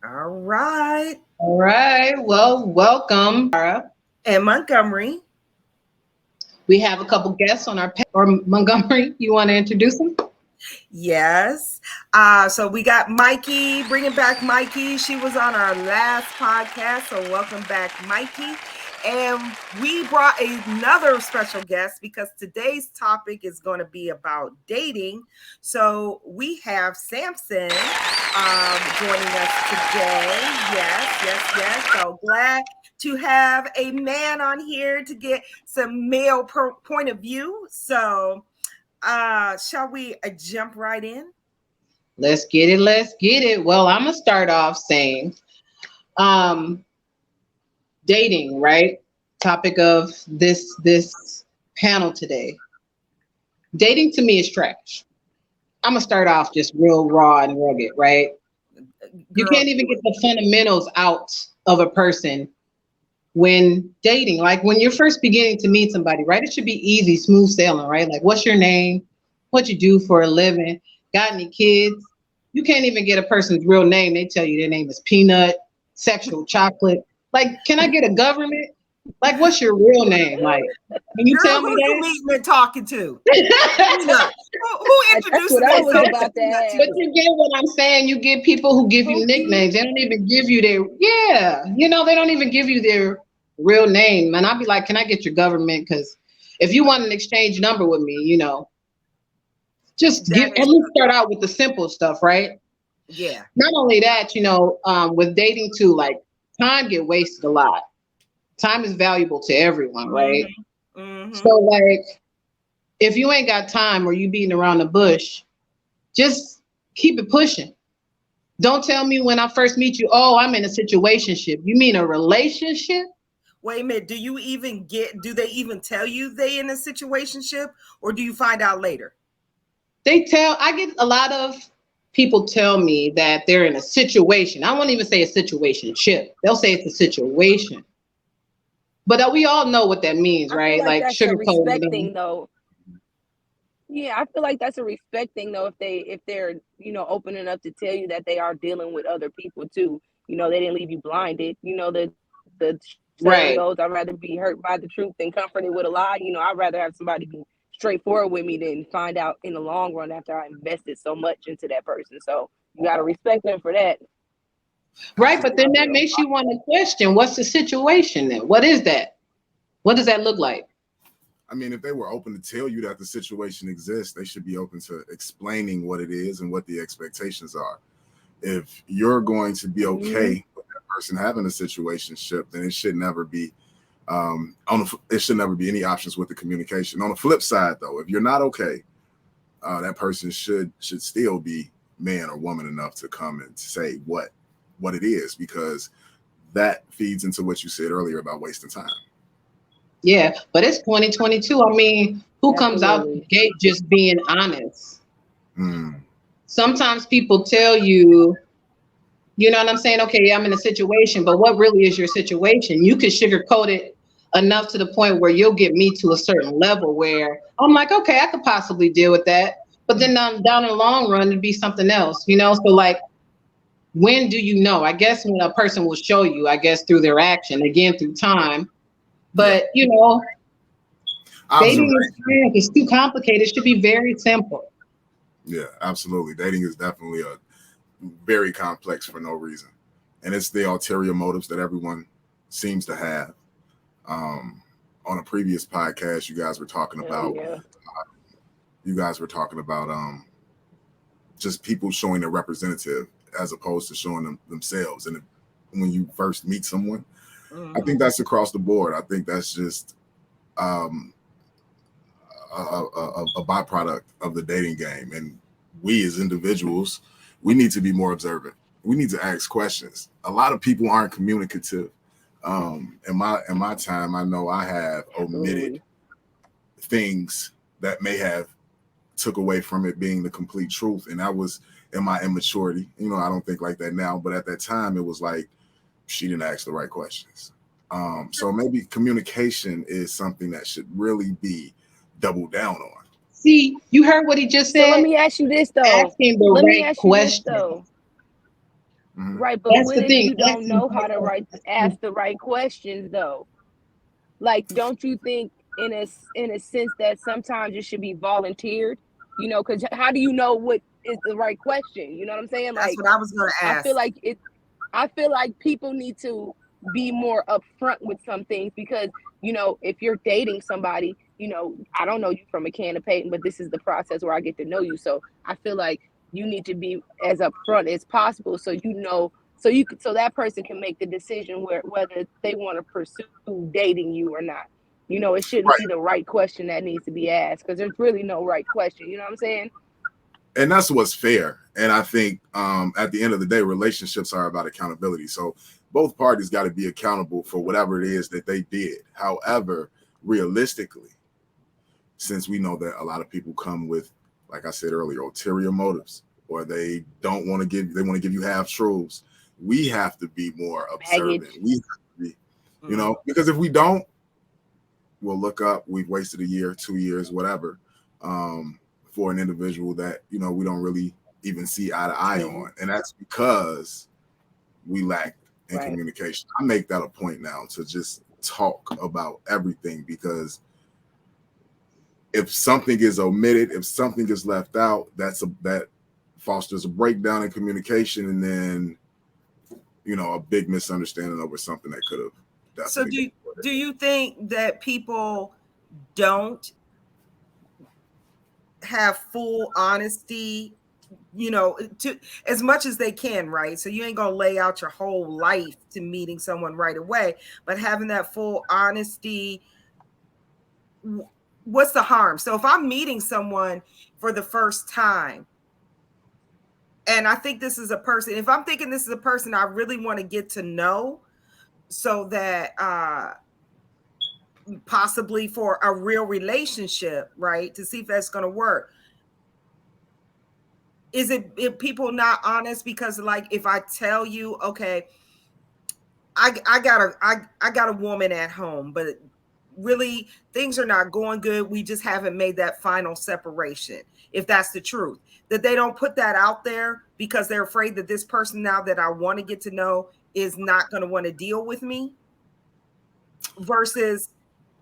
All right. All right. Well, welcome, Satarra. And Montgomery. We have a couple guests on our or Montgomery. You want to introduce them? Yes. So we got Mikey, bringing back Mikey. She was on our last podcast. So welcome back, Mikey. And we brought another special guest because today's topic is going to be about dating. So we have Samson joining us today. Yes. So glad to have a man on here to get some male point of view. So shall we jump right in? Let's get it. Let's get it. Well, I'm gonna start off saying, um, dating, right? Topic of this panel today. Dating to me is trash. I'm gonna start off just real raw and rugged, right? You Girl, can't even get the fundamentals out of a person when dating. Like when you're first beginning to meet somebody, right? It should be easy, smooth sailing, right? Like, what's your name? What you do for a living? Got any kids? You can't even get a person's real name. They tell you their name is Peanut, Sexual Chocolate. Like, can I get a government? Like, what's your real name? Like, can you girl, tell who me you that? meeting and talking to? Peanut. Who That's introduces what I was themselves to about to Peanut to ask. But you? you get what I'm saying. You get people who give you Pookie. nicknames. They don't even give you their, yeah, they don't even give you their real name. And I'll be like, can I get your government? Because if you want an exchange number with me, just That give, at is, least start out with the simple stuff, right? yeah. Not only that, with dating too, like time get wasted a lot. Time is valuable to everyone, right? Mm-hmm. Mm-hmm. So like, if you ain't got time or you beating around the bush, just keep it pushing. Don't tell me when I first meet you, oh, I'm in a situationship. You mean a relationship? Wait a minute. Do they even tell you they in a situationship or do you find out later? I get a lot of people tell me that they're in a situation. I won't even say a situationship. They'll say it's a situation. But we all know what that means, I feel right? like Like that's a sugarcoating respect them. thing though. Yeah, I feel like that's a respect thing though if they're open enough to tell you that they are dealing with other people too. They didn't leave you blinded. The saying Right. goes, I'd rather be hurt by the truth than comforted with a lie. I'd rather have somebody be straightforward with me than find out in the long run after I invested so much into that person. So you gotta respect them for that. Right. But then that makes you want to question what's the situation then? What is that? What does that look like? I mean, if they were open to tell you that the situation exists, they should be open to explaining what it is and what the expectations are. If you're going to be Hmm. okay with that person having a situationship, then it should never be it should never be any options with the communication. On the flip side, though, if you're not okay, that person should still be man or woman enough to come and say what it is, because that feeds into what you said earlier about wasting time. Yeah. But it's 2022. I mean, who comes out the Absolutely. gate just being honest? Mm. Sometimes people tell you, you know what I'm saying? Okay, yeah, I'm in a situation, but what really is your situation? You can sugarcoat it enough to the point where you'll get me to a certain level where I'm like, okay, I could possibly deal with that. But then down in the long run, it'd be something else. So like, when do you know? I guess when a person will show you, I guess through their action, again, through time. Yeah, But, dating is observation. it's too complicated. It should be very simple. Yeah, absolutely. Dating is definitely a very complex for no reason, and it's the ulterior motives that everyone seems to have. Um, on a previous podcast, Hell yeah. you guys were talking about just people showing their representative as opposed to showing themselves. And when you first meet someone, I Mm-hmm. think that's across the board. I think that's just um, a byproduct of the dating game. And we as individuals, we need to be more observant. We need to ask questions. A lot of people aren't communicative. In my time, I know I have omitted Absolutely. things that may have took away from it being the complete truth, and that was in my immaturity. I don't think like that now, but at that time, it was like she didn't ask the right questions. So maybe communication is something that should really be doubled down on. See, you heard what he just So let said? me ask you this though. Asking the Let me right ask you this question. though. Mhm. Right, but That's what the if thing. you don't know how to ask the right questions though? Like, don't you think in a sense that sometimes it should be volunteered? You know, because how do you know what is the right question? You know what I'm saying? That's Like, what I was going to I feel ask. like it. I feel like people need to be more upfront with some things because if you're dating somebody, I don't know you from a can of paint, but this is the process where I get to know you. So I feel like you need to be as upfront as possible, so so that person can make the decision whether they want to pursue dating you or not. It shouldn't Right. be the right question that needs to be asked because there's really no right question. You know what I'm saying? And that's what's fair. And I think at the end of the day, relationships are about accountability. So both parties got to be accountable for whatever it is that they did. However, realistically, since we know that a lot of people come with, like I said earlier, ulterior motives, or they don't want to they want to give you half truths, we have to be more observant. Baggage. We have to be, because if we don't, we'll look up, we've wasted a year, 2 years, whatever. For an individual that we don't really even see eye to eye on, and that's because we lack in Right. communication. I make that a point now to just talk about everything, because if something is omitted, if something is left out, that fosters a breakdown in communication, and then a big misunderstanding over something that could have So definitely. do you think that people don't have full honesty, to as much as they can, right? So you ain't gonna lay out your whole life to meeting someone right away, but having that full honesty, what's the harm? So if I'm meeting someone for the first time, and I think this is a person, if I'm thinking this is a person I really want to get to know, so that possibly for a real relationship, right? To see if that's going to work. Is it if people not honest? Because like if I tell you, okay, I got a woman at home, but really things are not going good. We just haven't made that final separation. If that's the truth, that they don't put that out there because they're afraid that this person now that I want to get to know is not going to want to deal with me, versus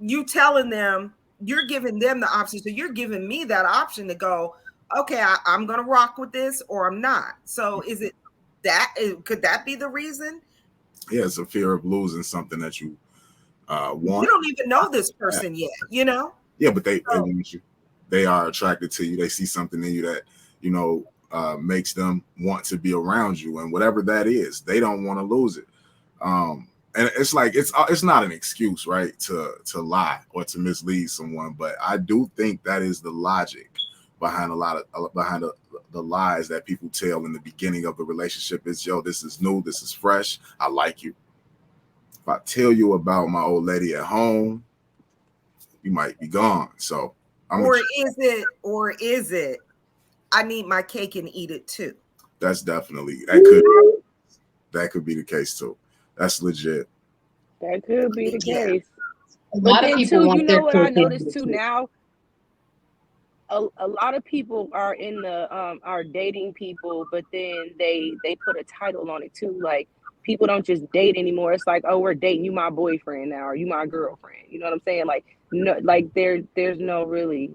you telling them, you're giving them the option. So you're giving me that option to go, okay, I'm going to rock with this or I'm not. So is it could that be the reason? Yeah, it's a fear of losing something that you want. You don't even know this person yet, Yeah, but they want you. They are attracted to you. They see something in you that makes them want to be around you, and whatever that is, they don't want to lose it. And it's like it's not an excuse, right, to lie or to mislead someone, but I do think that is the logic behind the lies that people tell in the beginning of the relationship. Is, yo, this is new, this is fresh, I like you. If I tell you about my old lady at home, you might be gone. So or is it I need my cake and eat it too? That's definitely that could be the case too. That's legit. That could be the Yeah. case. A But lot of then people too, want their what I cake and noticed eat it too too. now, a lot of people are in the are dating people, but then they put a title on it too. Like, people don't just date anymore. It's like, oh, we're dating, you my boyfriend now, or you my girlfriend. You know what I'm saying? Like, no, like there's no really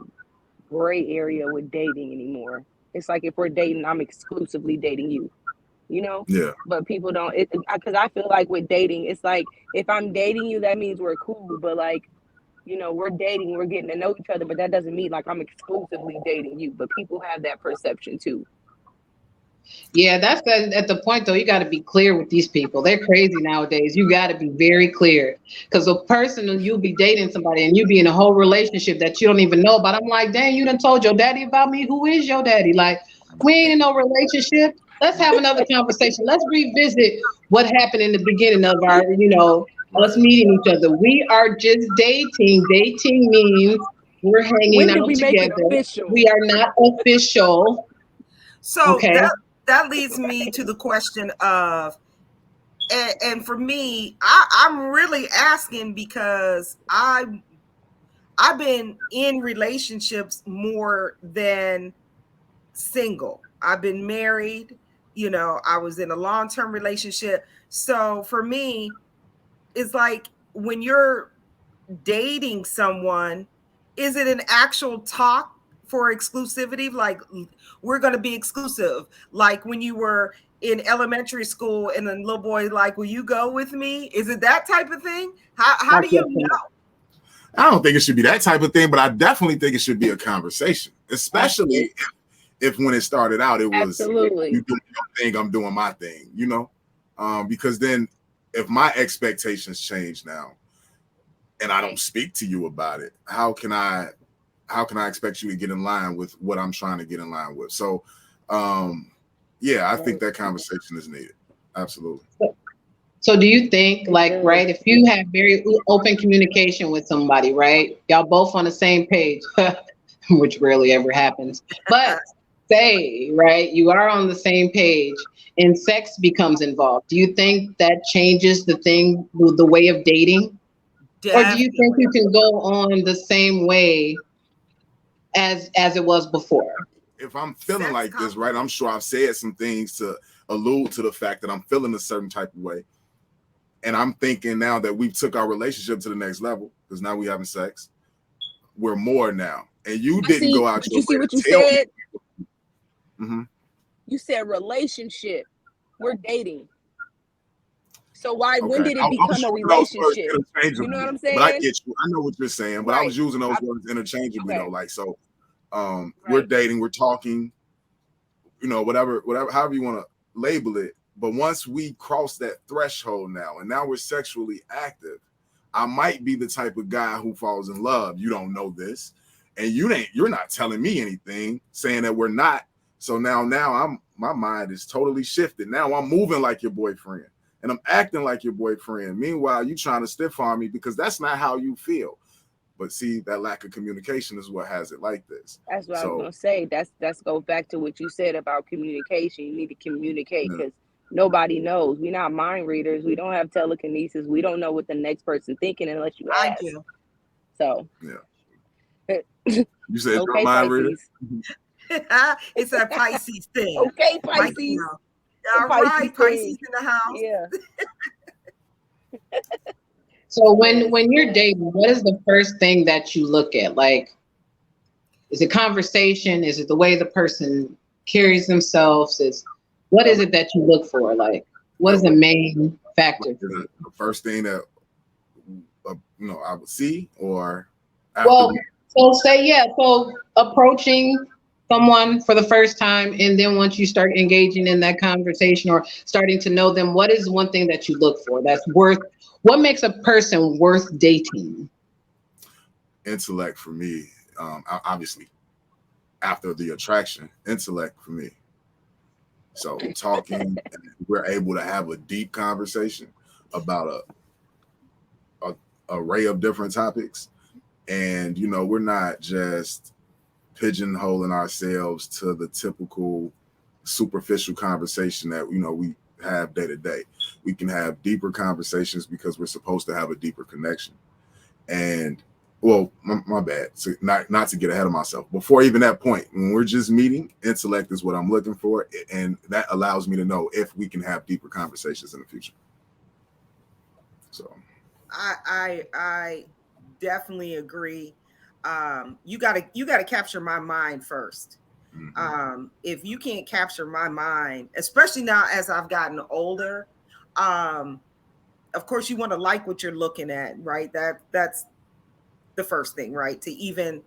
gray area with dating anymore. It's like, if we're dating, I'm exclusively dating you. Yeah. But people don't, because I feel like with dating, it's like, if I'm dating you, that means we're cool. But like, we're dating, we're getting to know each other, but that doesn't mean like I'm exclusively dating you. But people have that perception too. Yeah, that's at the point though. You got to be clear with these people. They're crazy nowadays. You got to be very clear, because a person, you'll be dating somebody and you be in a whole relationship that you don't even know about. I'm like, dang, you done told your daddy about me. Who is your daddy? Like, we ain't in no relationship. Let's have another conversation. Let's revisit what happened in the beginning of our, us meeting each other. We are just dating. Dating means we're hanging When did out we make it together. official? We are not official. So Okay. that leads me to the question of, and for me, I'm really asking because I've been in relationships more than single. I've been married, you know, I was in a long-term relationship. So for me, it's like when you're dating someone, is it an actual talk for exclusivity? Like, we're going to be exclusive. Like when you were in elementary school and the little boy, like, will you go with me? Is it that type of thing? How do you know? I don't think it should be that type of thing, but I definitely think it should be a conversation, especially if when it started out, it was Absolutely. You doing your thing, I'm doing my thing, you know? Because then if my expectations change now and I don't speak to you about it, how can I expect you to get in line with what I'm trying to get in line with? So yeah, I think that conversation is needed. Absolutely. So do you think, like, right, if you have very open communication with somebody, right, y'all both on the same page, which rarely ever happens, but say, right, you are on the same page and sex becomes involved, do you think that changes the way of dating? Or do you think you can go on the same way as it was before? If I'm feeling like this, right, I'm sure I've said some things to allude to the fact that I'm feeling a certain type of way. And I'm thinking now that we've took our relationship to the next level, because now we having sex, we're more now. And you didn't go out your way. You see what you said? Mm-hmm. You said relationship. We're dating. So when did it become a relationship? You know what I'm saying? But I get you. I know what you're saying. But I was using those words interchangeably though. Like, so we're dating, we're talking, you know, whatever, however you want to label it. But once we cross that threshold now, and now we're sexually active, I might be the type of guy who falls in love. You don't know this, and you're not telling me anything, saying that we're not. So now my mind is totally shifted. Now I'm moving like your boyfriend, and I'm acting like your boyfriend. Meanwhile, you trying to stiff arm me because that's not how you feel. But see, that lack of communication is what has it like this. That's what I was gonna say. That's go back to what you said about communication. You need to communicate because nobody knows. We're not mind readers. We don't have telekinesis. We don't know what the next person's thinking unless you ask. I do. So yeah. You said you're a mind reader? It's a Pisces thing. Okay, Pisces. All right, Pisces in the house. Yeah. So when you're dating, what is the first thing that you look at? Like, is it conversation? Is it the way the person carries themselves? What is it that you look for? Like, what is the main factor? The first thing that I would see, or so approaching someone for the first time, and then once you start engaging in that conversation or starting to know them, what is one thing that you look for what makes a person worth dating? Intellect for me, obviously after the attraction, intellect for me. So talking, and we're able to have a deep conversation about a array of different topics. And, you know, we're not just pigeonholing ourselves to the typical superficial conversation that, you know, we have day to day. We can have deeper conversations because we're supposed to have a deeper connection. And, well, my bad. So not to get ahead of myself. Before even that point, when we're just meeting, intellect is what I'm looking for. And that allows me to know if we can have deeper conversations in the future. So I definitely agree. You gotta capture my mind first. If you can't capture my mind, especially now as I've gotten older, of course you want to like what you're looking at, right? That's the first thing, right? To even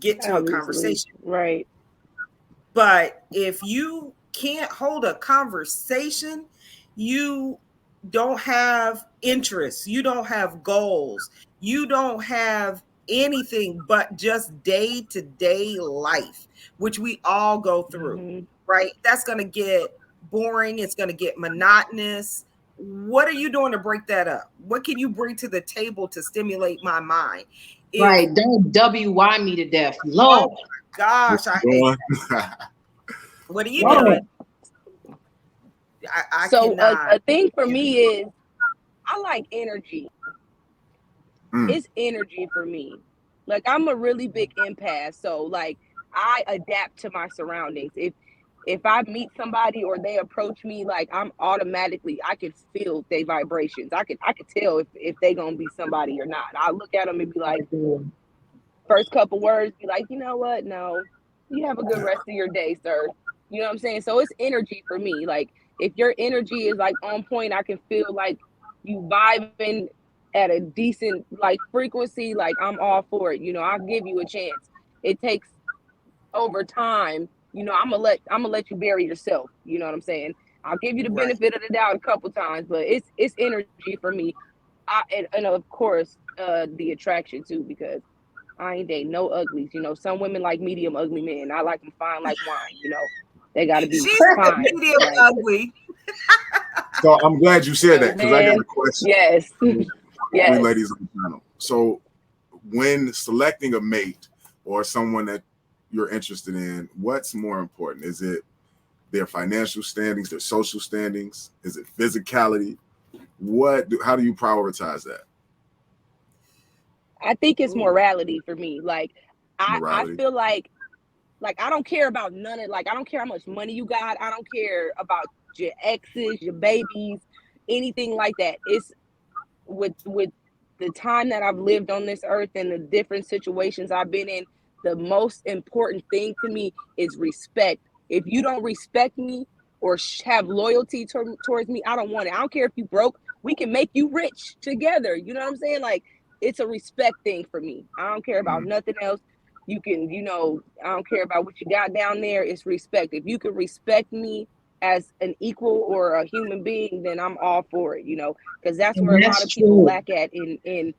get to a conversation. Right. But if you can't hold a conversation, you don't have interests, you don't have goals, you don't have anything but just day-to-day life, which we all go through, right? That's going to get boring. It's going to get monotonous. What are you doing to break that up? What can you bring to the table to stimulate my mind? Right. Don't WY me to death. Lord. Oh my gosh, I hate that. What are you doing? I cannot. A thing for me is I like energy. It's energy for me. Like, I'm a really big empath, so like I adapt to my surroundings. if I meet somebody or they approach me, like I'm automatically, I can feel their vibrations. I could tell if they gonna be somebody or not. I look at them and be like, first couple words, be like, you know what? No, you have a good rest of your day, sir. You know what I'm saying? So it's energy for me. Like if your energy is like on point, I can feel like you vibing at a decent like frequency. Like I'm all for it. You know, I'll give you a chance. It takes over time. You know, I'm gonna let you bury yourself. You know what I'm saying? I'll give you the Right. benefit of the doubt a couple times, but it's energy for me. And of course, the attraction too, because I ain't dating no uglies. You know, some women like medium ugly men. I like them fine like wine. You know, they got to be She's fine. medium Like, ugly. So I'm glad you said that because I got man, a question. yes, We yes. ladies on the channel. So when selecting a mate or someone that you're interested in, what's more important? Is it their financial standings, their social standings? Is it physicality? How do you prioritize that? I think it's Ooh. morality for me. Like, I Morality. feel like I don't care about none of, like, I don't care how much money you got. I don't care about your exes, your babies, anything like that. It's with the time that I've lived on this earth and the different situations I've been in, the most important thing to me is respect. If you don't respect me or have loyalty towards me, I don't want it. I don't care if you broke. We can make you rich together. You know what I'm saying? Like, it's a respect thing for me. I don't care about nothing else. You can, you know, I don't care about what you got down there. It's respect. If you can respect me as an equal or a human being, then I'm all for it, you know, because that's And where a lot that's of people true. lack at in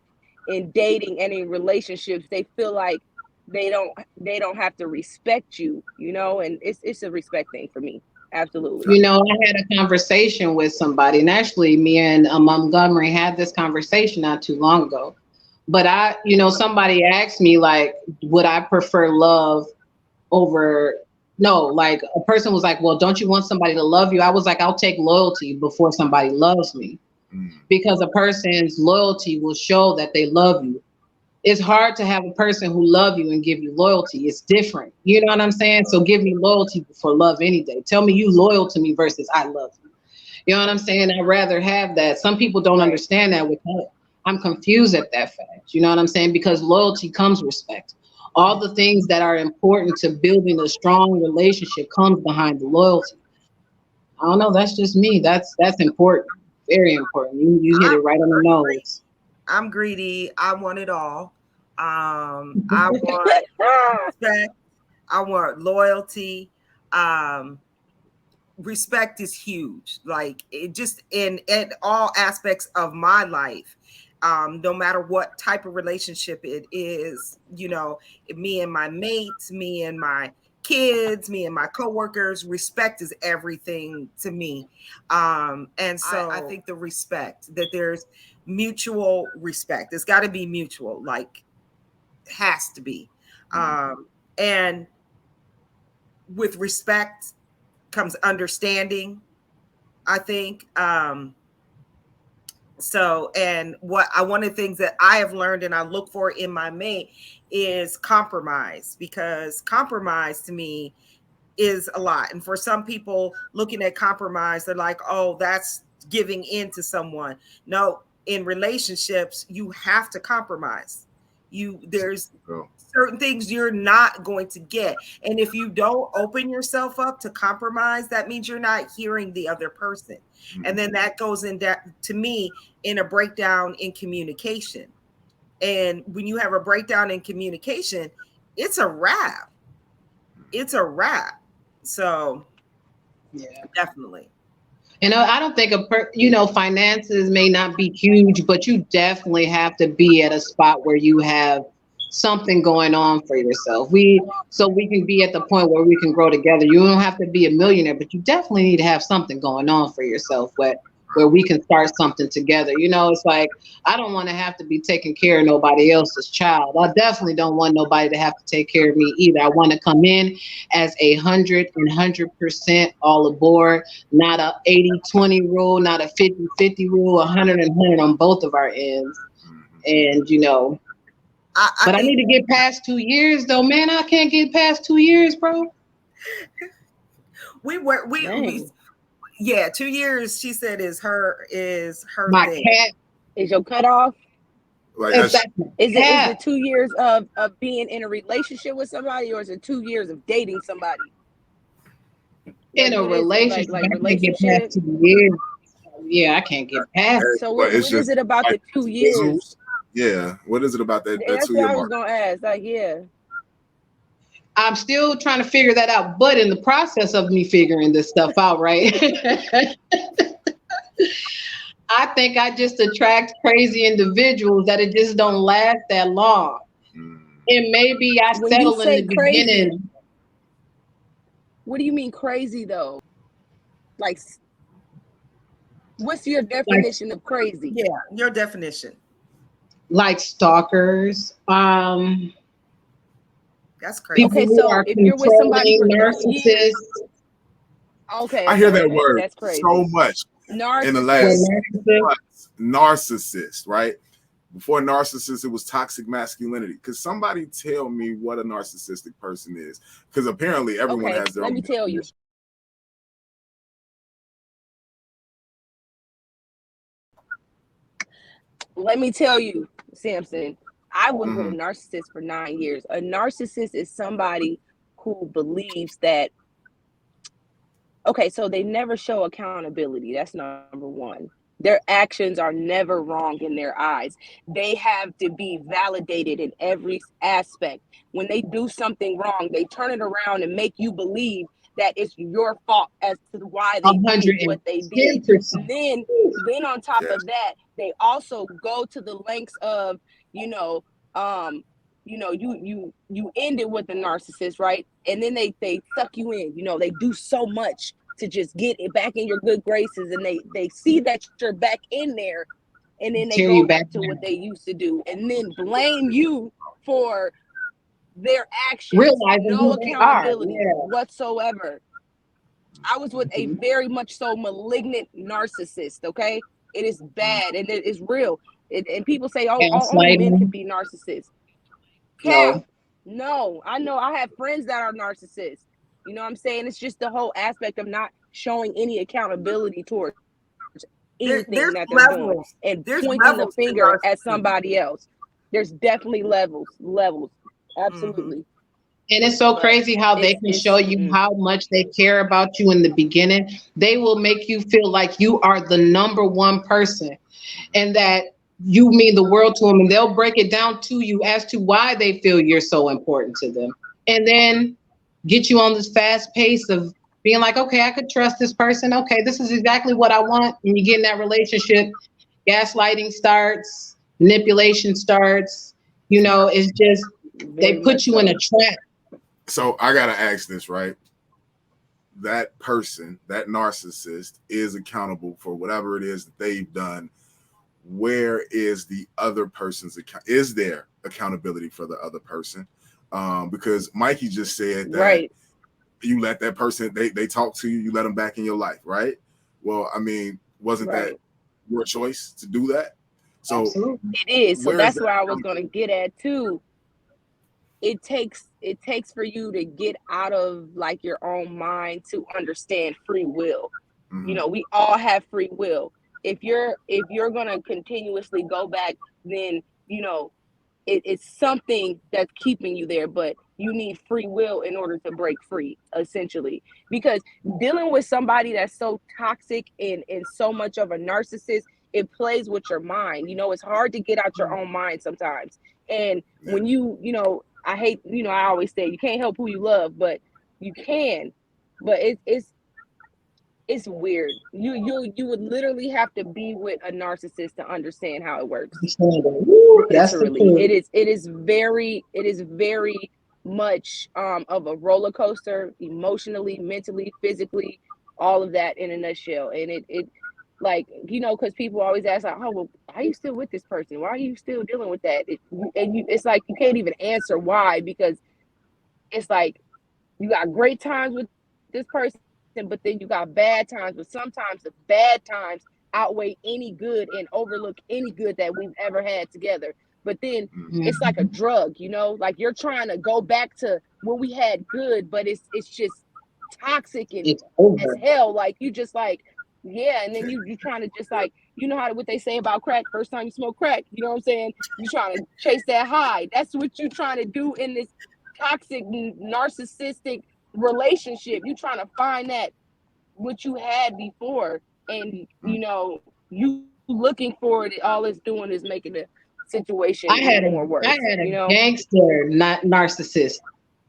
dating and in relationships. They feel like they don't have to respect you, you know, and it's a respect thing for me. Absolutely. You know, I had a conversation with somebody, and actually, me and Montgomery had this conversation not too long ago. But somebody asked me, like, would I prefer love over, no, like a person was like, well, don't you want somebody to love you? I was like, I'll take loyalty before somebody loves me, because a person's loyalty will show that they love you. It's hard to have a person who love you and give you loyalty. It's different. You know what I'm saying? So give me loyalty before love any day. Tell me you loyal to me versus I love you. You know what I'm saying? I'd rather have that. Some people don't Right. understand that. I'm confused at that fact. You know what I'm saying? Because loyalty comes respect. All the things that are important to building a strong relationship comes behind the loyalty. I don't know. That's just me. That's important. Very important. You hit it right on the nose. I'm greedy. I want it all. I want respect. I want loyalty. Um, Respect is huge. Like it just in all aspects of my life. No matter what type of relationship it is, you know, me and my mates, me and my kids, me and my coworkers, respect is everything to me. And so I think the respect, that there's mutual respect. It's got to be mutual, like has to be. And with respect comes understanding, I think. So, and one of the things that I have learned and I look for in my mate is compromise, because compromise to me is a lot. And for some people looking at compromise, they're like, oh, that's giving in to someone. No, in relationships, you have to compromise. There's certain things you're not going to get. And if you don't open yourself up to compromise, that means you're not hearing the other person. And then that goes in that, to me, in a breakdown in communication. And when you have a breakdown in communication, it's a wrap. It's a wrap. So Yeah. definitely. You know, I don't think finances may not be huge, but you definitely have to be at a spot where you have something going on for yourself. So we can be at the point where we can grow together. You don't have to be a millionaire, but you definitely need to have something going on for yourself where we can start something together. You know, it's like, I don't want to have to be taking care of nobody else's child. I definitely don't want nobody to have to take care of me either. I want to come in as 100% all aboard, not a 80-20 rule, not a 50-50 rule, 100 and 100 on both of our ends. And, but I need to get past 2 years though, man. I can't get past 2 years, bro. we Dang. yeah, 2 years. She said is her My thing. cat, Is your cutoff? Like if that's that's my Is cat it 2 years of being in a relationship with somebody, or is it 2 years of dating somebody? in Like, a what is it? relationship, Like I can't get relationship? past 2 years. Yeah, I can't get past. So but it's what is just it about like the two visuals. years? Yeah. What is it about that That's 2 year what I was mark? gonna ask. Like, yeah. I'm still trying to figure that out, but in the process of me figuring this stuff out, right? I think I just attract crazy individuals that it just don't last that long. Mm. And maybe I When you settle in say the crazy, beginning. what do you mean crazy though? Like, what's your like definition of crazy? Yeah, your definition. like stalkers, That's crazy. people Okay, who so are if you're with somebody controlling, for 2 years, narcissists. okay, I hear okay, that okay, word that's so crazy. much in the What, Narcissist. last narcissist? months. Narcissist, right? Before narcissist, it was toxic masculinity. Could somebody tell me what a narcissistic person is? Because apparently everyone Okay, has their let own me tell you. definition. Let me tell you, Samson. I was with a Mhm. narcissist for 9 years. A narcissist is somebody who believes that, okay, so they never show accountability. That's number one. Their actions are never wrong in their eyes. They have to be validated in every aspect. When they do something wrong, they turn it around and make you believe that it's your fault as to why A they did hundred what and they did. ten percent. Then on top Yeah. of that, they also go to the lengths of, you know, um, you end it with a narcissist, right? And then they suck you in. They do so much to just get it back in your good graces, and they see that you're back in there, and then they Tear go you back back to what down. they used to do, and then blame you for their actions. Realizing No who they are. accountability Yeah. whatsoever. I was with a Mhm. very much so malignant narcissist. Okay, it is bad and it is real. And people say, oh, only men can Gaslighting. be narcissists. Cap. No. No, I know I have friends that are narcissists. You know what I'm saying? It's just the whole aspect of not showing any accountability towards anything that There's they're doing levels. and There's pointing the levels to finger at narcissism. somebody else. There's definitely levels. Mm-hmm. Absolutely. And it's so But crazy how they can show you how much they care about you in the beginning. They will make you feel like you are the number one person and that you mean the world to them. And they'll break it down to you as to why they feel you're so important to them. And then get you on this fast pace of being like, okay, I could trust this person. Okay, this is exactly what I want. And you get in that relationship, gaslighting starts, manipulation starts. It's just, they very put much you in a so. trap. So I gotta ask this, right? That person, that narcissist, is accountable for whatever it is that they've done. Where is the other person's account? Is there accountability for the other person? Because Mikey just said that Right. you let that person, they talk to you, you let them back in your life, right? Well, I mean, wasn't that Right. your choice to do that? So Absolutely. It is. So where is that's that where I was going to accountability? get at too. It takes for you to get out of like your own mind to understand free will. Mm-hmm. We all have free will. If you're going to continuously go back, then it's something that's keeping you there, but you need free will in order to break free, essentially. Because dealing with somebody that's so toxic and so much of a narcissist, it plays with your mind. It's hard to get out your own mind sometimes. And Yeah. when I hate, I always say you can't help who you love, but you can. But it's weird. You would literally have to be with a narcissist to understand how it works. That's the Literally, truth. it is very much of a roller coaster, emotionally, mentally, physically, all of that in a nutshell. And it like, because people always ask like, oh, well, why are you still with this person, why are you still dealing with that? It's like you can't even answer why, because it's like you got great times with this person, but then you got bad times. But sometimes the bad times outweigh any good and overlook any good that we've ever had together. But then Mm-hmm. it's like a drug, like you're trying to go back to what we had good, but it's just toxic and It's as over. hell. Like you just like, yeah, and then you trying to just like, you know how what they say about crack, first time you smoke crack, you know what I'm saying? You trying to chase that high. That's what you trying to do in this toxic narcissistic relationship. You trying to find that what you had before, and you know, you looking for it, all it's doing is making the situation I even had a more worse, I had you a know. gangster not narcissist.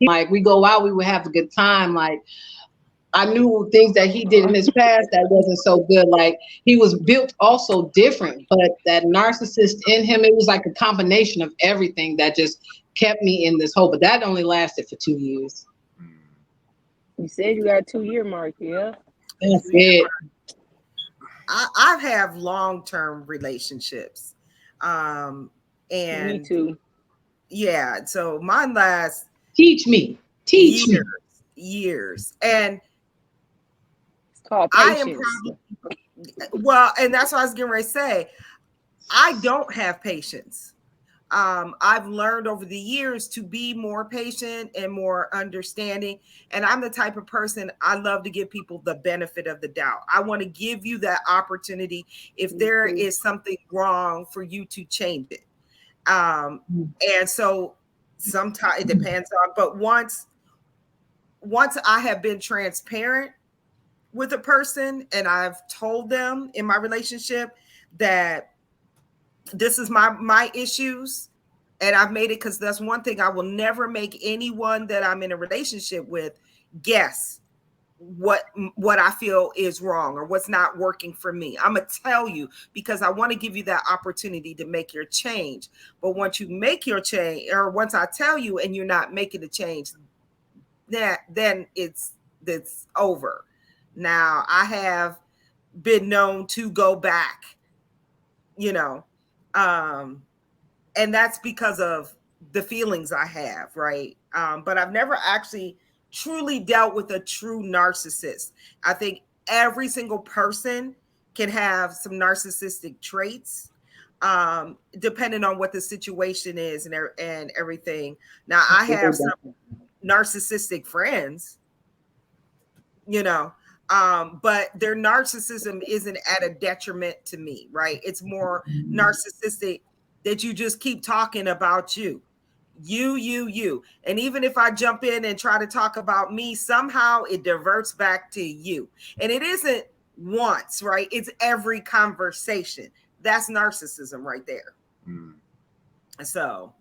Like we go out, we would have a good time. Like I knew things that he did in his past that wasn't so good. Like he was built also different, but that narcissist in him, it was like a combination of everything that just kept me in this hole. But that only lasted for 2 years. You said you got a 2-year mark, yeah. That's it. I have long-term relationships. Me And too. yeah, so mine last Teach me. Teach years, me. years. And It's called I am patience. probably, well, and that's what I was getting ready to say. I don't have patience. I've learned over the years to be more patient and more understanding. And I'm the type of person, I love to give people the benefit of the doubt. I want to give you that opportunity if there is something wrong for you to change it. And so sometimes it depends on, but once I have been transparent with a person and I've told them in my relationship that this is my issues, and I've made it, because that's one thing I will never make anyone that I'm in a relationship with guess what I feel is wrong or what's not working for me. I'm gonna tell you, because I want to give you that opportunity to make your change. But once you make your change, or once I tell you and you're not making the change, then it's over. Now I have been known to go back, you know, um, and that's because of the feelings I have, right? But I've never actually truly dealt with a true narcissist. I think every single person can have some narcissistic traits, depending on what the situation is and everything. Now, I have some narcissistic friends, you know, but their narcissism isn't at a detriment to me, right? It's more narcissistic that you just keep talking about you. And even if I jump in and try to talk about me, somehow it diverts back to you. And it isn't once, right? It's every conversation. That's narcissism right there. So,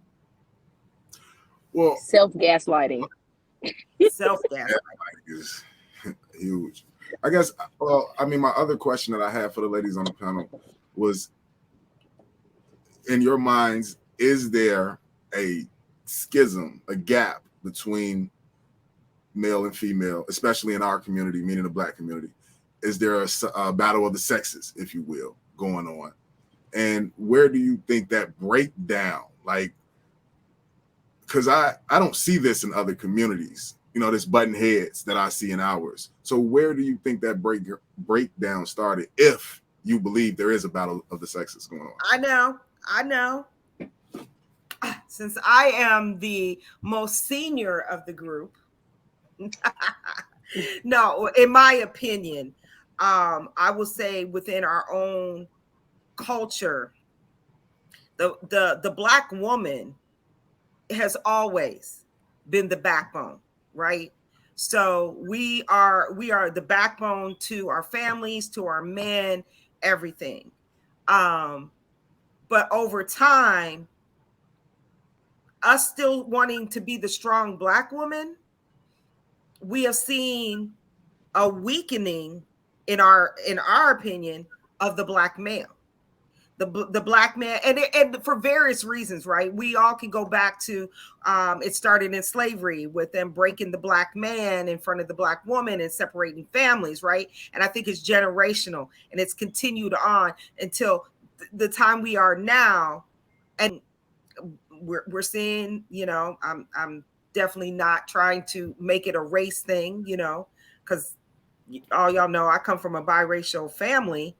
Well, self-gaslighting. self-gaslighting is huge. I guess, well, I mean, my other question that I had for the ladies on the panel was, in your minds, is there a schism, a gap between male and female, especially in our community, meaning the Black community? Is there a battle of the sexes, if you will, going on? And where do you think that breakdown, like, because I don't see this in other communities, you know, this button heads that I see in ours. So where do you think that breakdown started, if you believe there is a battle of the sexes going on? I know. Since I am the most senior of the group, no, in my opinion, I will say within our own culture, the Black woman has always been the backbone, right? So we are the backbone to our families, to our men, everything. But over time, us still wanting to be the strong Black woman, we have seen a weakening in our opinion of the Black male. The Black man, and for various reasons, right? We all can go back to it started in slavery with them breaking the Black man in front of the Black woman and separating families, right? And I think it's generational, and it's continued on until the time we are now. And we're seeing, you know, I'm definitely not trying to make it a race thing, you know, because all y'all know I come from a biracial family,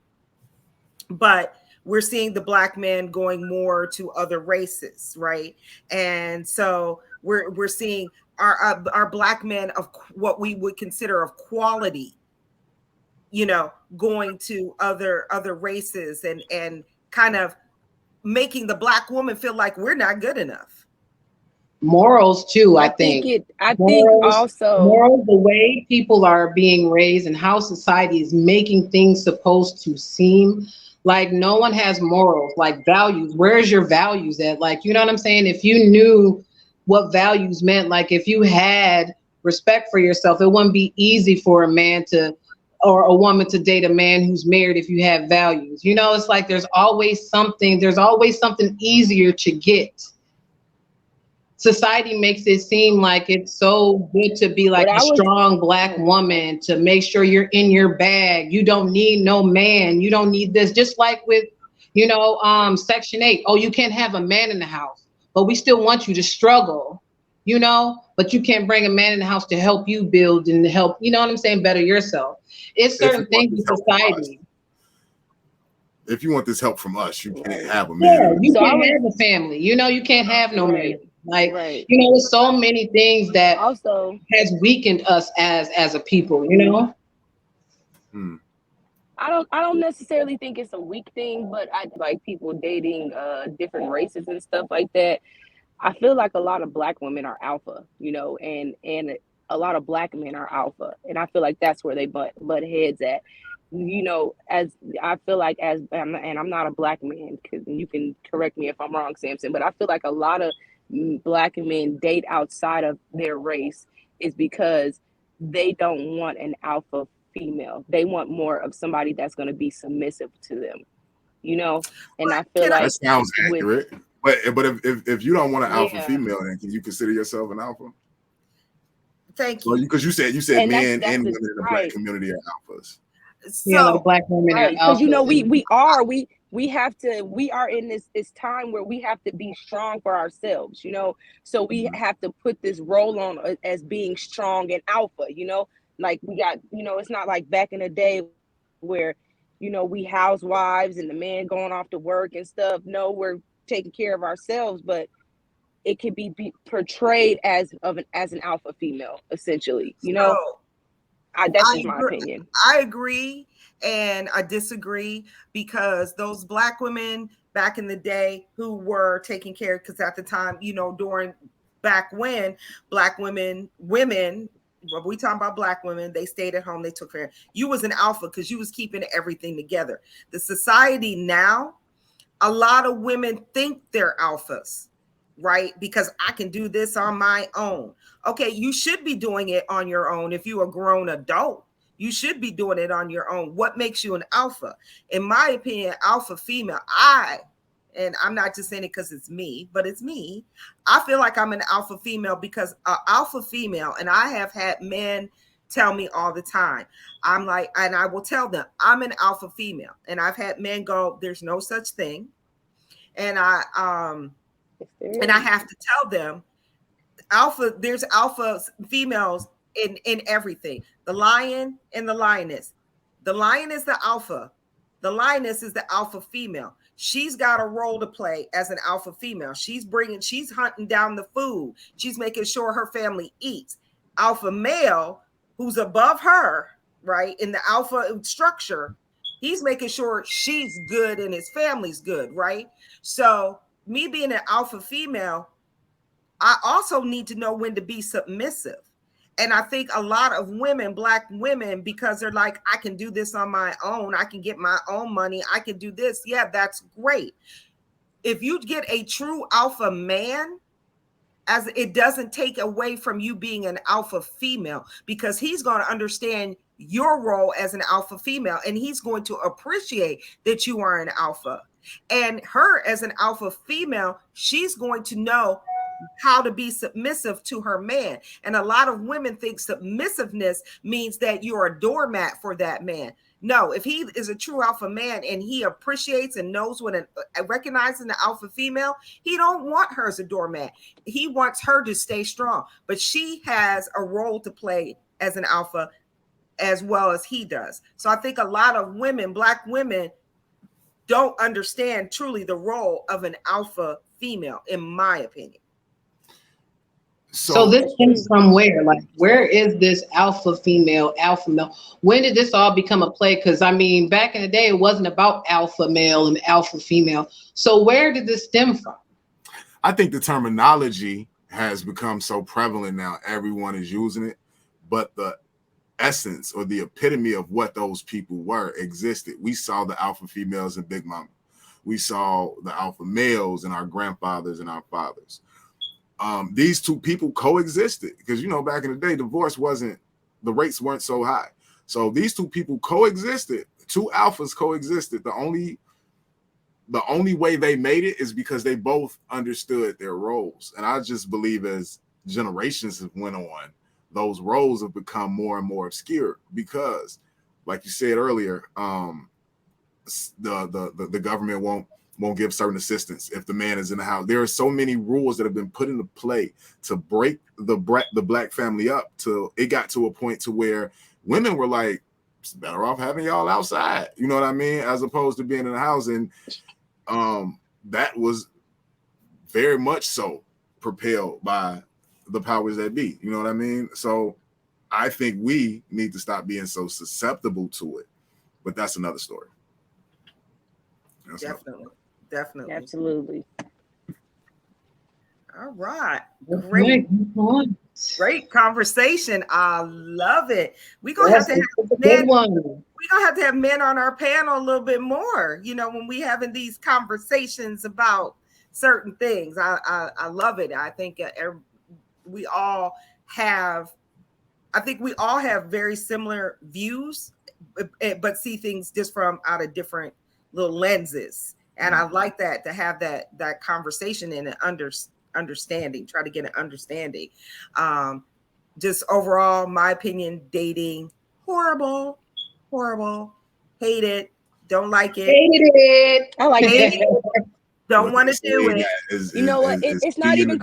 but we're seeing the Black man going more to other races, right? And so We're seeing our black men of what we would consider of quality, going to other races and kind of making the black woman feel like we're not good enough. Morals too, I think. I think Morals, also the way people are being raised and how society is making things supposed to seem like no one has morals, like values. Where's your values at? Like, you know what I'm saying? If you knew what values meant, like if you had respect for yourself, it wouldn't be easy for a man to or a woman to date a man who's married if you have values. It's like there's always something easier to get. Society makes it seem like it's so good to be like a strong black woman, to make sure you're in your bag. You don't need no man. You don't need this. Just like with, Section 8. Oh, you can't have a man in the house, but we still want you to struggle, but you can't bring a man in the house to help you build and help, you know what I'm saying, better yourself. It's certain things in society. If you want this help from us, you can't have a man. Yeah, you can't have a family. You can't have no man. Like, there's so many things that also has weakened us as a people, I don't necessarily think it's a weak thing, but I like people dating different races and stuff like that. I feel like a lot of black women are alpha, and a lot of black men are alpha, and I feel like that's where they butt heads at. As I feel like and I'm not a black man, because you can correct me if I'm wrong, Samson, but I feel like a lot of black men date outside of their race is because they don't want an alpha female. They want more of somebody that's going to be submissive to them, and I feel like that sounds accurate. But if you don't want an alpha female, then can you consider yourself an alpha? Thank you. Because you said and men and women in the black community are alphas. So black women are alphas. Because we are in this time where we have to be strong for ourselves, so we have to put this role on as being strong and alpha, like we got, it's not like back in the day where, we housewives and the man going off to work and stuff. No, we're taking care of ourselves, but it can be portrayed as an alpha female, essentially, that's just my opinion. I agree and I disagree, because those black women back in the day who were taking care, because at the time, during back when black women, when we talking about black women, they stayed at home, they took care. You was an alpha because you was keeping everything together. The society now, a lot of women think they're alphas, right? Because I can do this on my own. Okay, you should be doing it on your own. If you're a grown adult, you should be doing it on your own. What makes you an alpha? In my opinion, alpha female, and I'm not just saying it because it's me, but it's me. I feel like I'm an alpha female because an alpha female, and I have had men tell me all the time, I'm like, and I will tell them, I'm an alpha female. And I've had men go, there's no such thing. And I have to tell them, there's alpha females in everything. The lion and the lioness. The lion is the alpha. The lioness is the alpha female. She's got a role to play as an alpha female. She's hunting down the food. She's making sure her family eats. Alpha male, who's above her, right, in the alpha structure, he's making sure she's good and his family's good, right? So me being an alpha female, I also need to know when to be submissive. And I think a lot of women, black women, because they're like, I can do this on my own. I can get my own money. I can do this. Yeah, that's great. If you get a true alpha man, as it doesn't take away from you being an alpha female, because he's going to understand your role as an alpha female, and he's going to appreciate that you are an alpha. And her as an alpha female, she's going to know how to be submissive to her man. And a lot of women think submissiveness means that you're a doormat for that man. No, if he is a true alpha man and he appreciates and knows when recognizing the alpha female, he don't want her as a doormat. He wants her to stay strong, but she has a role to play as an alpha as well as he does. So I think a lot of women, black women, don't understand truly the role of an alpha female, in my opinion. So this comes from where? Like, where is this alpha female, alpha male? When did this all become a play? Because I mean, back in the day, it wasn't about alpha male and alpha female. So where did this stem from? I think the terminology has become so prevalent now, everyone is using it, but the essence or the epitome of what those people were existed. We saw the alpha females in Big Mama. We saw the alpha males in our grandfathers and our fathers. These two people coexisted because, you know, back in the day, the rates weren't so high. So these two people coexisted. Two alphas coexisted. The only way they made it is because they both understood their roles. And I just believe as generations have went on, those roles have become more and more obscure because, like you said earlier, the government won't give certain assistance if the man is in the house. There are so many rules that have been put into play to break the black family up till it got to a point to where women were like, it's better off having y'all outside, you know what I mean, as opposed to being in the house. And that was very much so propelled by the powers that be, you know what I mean? So I think we need to stop being so susceptible to it, but that's another story. Definitely. Absolutely. All right. Great conversation. I love it. We're gonna have to have men. We're gonna have to have men on our panel a little bit more, you know, when we having these conversations about certain things. I love it. I think we all have very similar views, but see things just from out of different little lenses. And I like that, to have that conversation and an understanding, try to get an understanding. Just overall, my opinion, dating, horrible, hate it, don't like it. Hated it. I like it. Don't want to do it. You know what? It's not even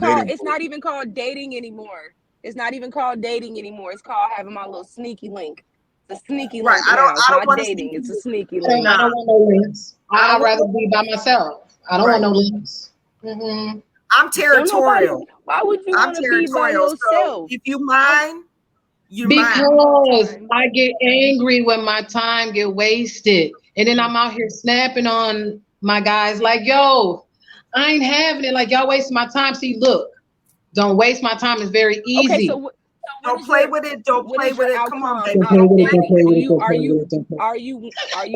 called dating anymore. It's not even called dating anymore. It's called having my little sneaky link. The sneaky link. Right. I don't want dating. It's a sneaky link. I don't want no links. I'd rather be by myself. I don't want no links. Mm-hmm. I'm territorial. Why would you want to be by yourself? So if you mind, because I get angry when my time get wasted, and then I'm out here snapping on my guys like, yo, I ain't having it. Like, y'all wasting my time. See, look, don't waste my time. It's very easy. Okay, so don't play with it. Don't play with it. Come on, baby. Are you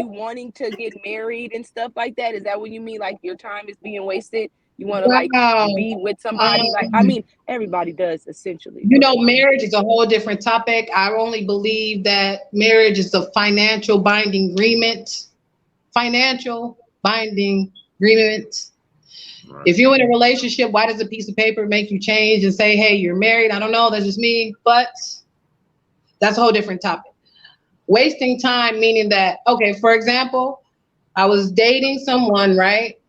wanting to get married and stuff like that? Is that what you mean? Like your time is being wasted? You want to like be with somebody? Like, I mean, everybody does essentially. You know, marriage is a whole different topic. I only believe that marriage is a financial binding agreement. Right. If you're in a relationship, why does a piece of paper make you change and say, hey, you're married? I don't know. That's just me. But that's a whole different topic. Wasting time, meaning that, okay, for example, I was dating someone, right?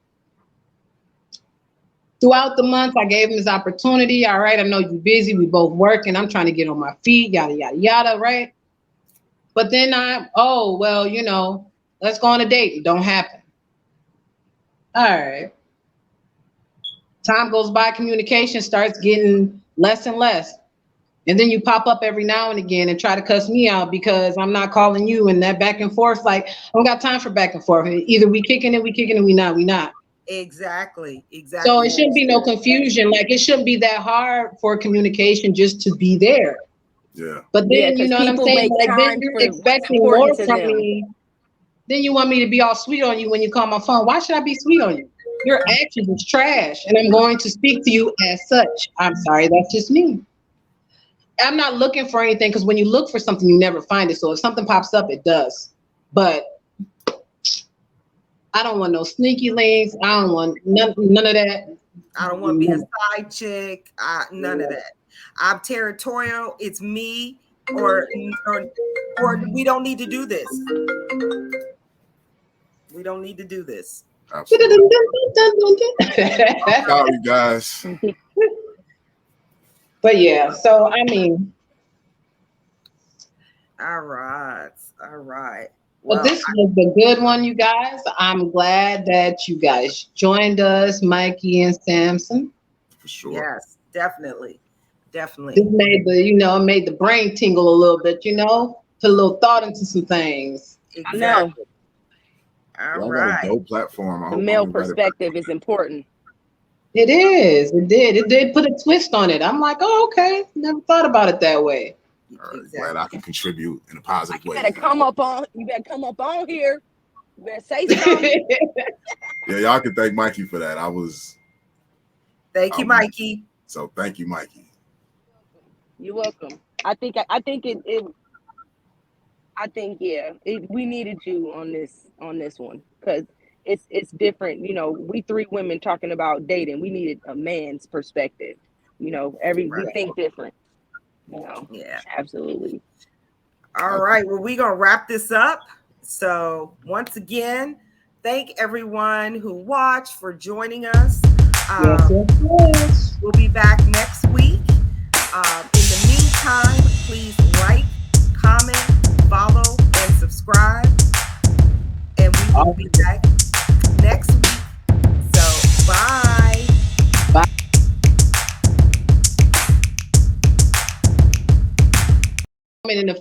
Throughout the month, I gave him this opportunity. All right, I know you're busy. We both working. I'm trying to get on my feet, yada, yada, yada, right? But then you know, let's go on a date. It don't happen. All right. Time goes by, communication starts getting less and less. And then you pop up every now and again and try to cuss me out because I'm not calling you, and that back and forth, like, I don't got time for back and forth. Either we kicking it, we not. Exactly. So it shouldn't be no confusion. Like, it shouldn't be that hard for communication just to be there. Yeah. But then, you know what I'm saying? Like, then you're expecting more from me. Then you want me to be all sweet on you when you call my phone. Why should I be sweet on you? Your actions is trash, and I'm going to speak to you as such. I'm sorry, that's just me. I'm not looking for anything, because when you look for something, you never find it. So if something pops up, it does. But I don't want no sneaky links. I don't want none of that. I don't want to be a side chick. None of that. I'm territorial. It's me, or we don't need to do this. We don't need to do this. Absolutely. Sorry, guys. But yeah, so I mean. All right. Well, this was a good one, you guys. I'm glad that you guys joined us, Mikey and Samson. For sure. Yes, definitely. Definitely. Just made the, it made the brain tingle a little bit, put a little thought into some things. Exactly. No, All Y'all got a right. dope platform. I the hope male I'm invited back. perspective is important. It is. It did put a twist on it. I'm like, oh, okay. Never thought about it that way. All right, Exactly. glad I can contribute in a positive You way. better come up on here. You better say something. Yeah, y'all can thank Mikey for that. Thank you, Mikey. So thank you, Mikey. You're welcome. I think we needed you on this one because it's different. We three women talking about dating. We needed a man's perspective. We think different. Yeah. Absolutely. All right. Well, we're going to wrap this up. So once again, thank everyone who watched for joining us. Yes. We'll be back next week. In the meantime, please like, comment, follow, and subscribe. And we will be back next week. So bye. In the